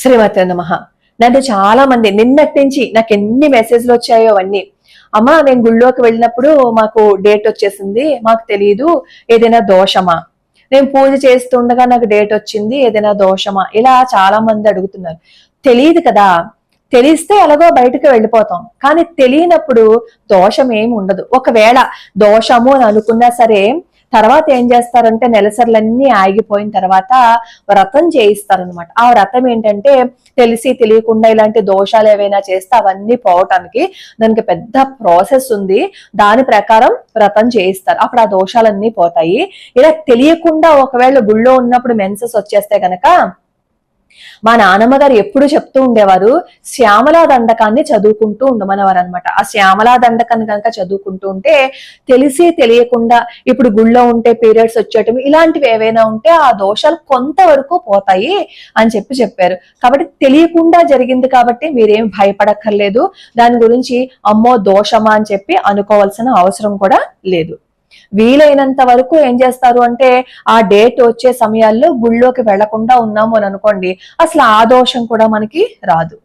శ్రీమతే నమః. నన్ను చాలా మంది నిన్నటి నుంచి నాకు ఎన్ని మెసేజ్లు వచ్చాయో అవన్నీ, అమ్మా నేను గుళ్ళోకి వెళ్ళినప్పుడు మాకు డేట్ వచ్చేసింది, మాకు తెలియదు, ఏదైనా దోషమా, నేను పూజ చేస్తుండగా నాకు డేట్ వచ్చింది, ఏదైనా దోషమా, ఇలా చాలా మంది అడుగుతున్నారు. తెలియదు కదా, తెలిస్తే ఎలాగో బయటకు వెళ్ళిపోతాం, కానీ తెలియనప్పుడు దోషం ఏమి ఉండదు. ఒకవేళ దోషము అని అనుకున్నా సరే తర్వాత ఏం చేస్తారంటే నెలసర్లన్నీ ఆగిపోయిన తర్వాత వ్రతం చేయిస్తారనమాట. ఆ వ్రతం ఏంటంటే తెలిసి తెలియకుండా ఇలాంటి దోషాలు ఏవైనా చేస్తే అవన్నీ పోవటానికి దానికి పెద్ద ప్రాసెస్ ఉంది. దాని ప్రకారం వ్రతం చేయిస్తారు. అప్పుడు ఆ దోషాలన్నీ పోతాయి. ఇలా తెలియకుండా ఒకవేళ గుళ్ళో ఉన్నప్పుడు మెన్సెస్ వచ్చేస్తే గనక మా నానమ్మ గారు ఎప్పుడు చెప్తూ ఉండేవారు, శ్యామలా దండకాన్ని చదువుకుంటూ ఉండమనేవారు అనమాట. ఆ శ్యామలా దండకాన్ని కనుక చదువుకుంటూ ఉంటే తెలిసి తెలియకుండా ఇప్పుడు గుళ్ళో ఉంటే పీరియడ్స్ వచ్చేయటం ఇలాంటివి ఏవైనా ఉంటే ఆ దోషాలు కొంతవరకు పోతాయి అని చెప్పారు. కాబట్టి తెలియకుండా జరిగింది కాబట్టి మీరేం భయపడక్కర్లేదు. దాని గురించి అమ్మో దోషమా అని చెప్పి అనుకోవాల్సిన అవసరం కూడా లేదు. వీలైనంత వరకు ఏం చేస్తారు అంటే ఆ డేట్ వచ్చే సమయాల్లో గుళ్ళోకి వెళ్లకుండా ఉన్నాము అని అనుకోండి, అసలు ఆ దోషం కూడా మనకి రాదు.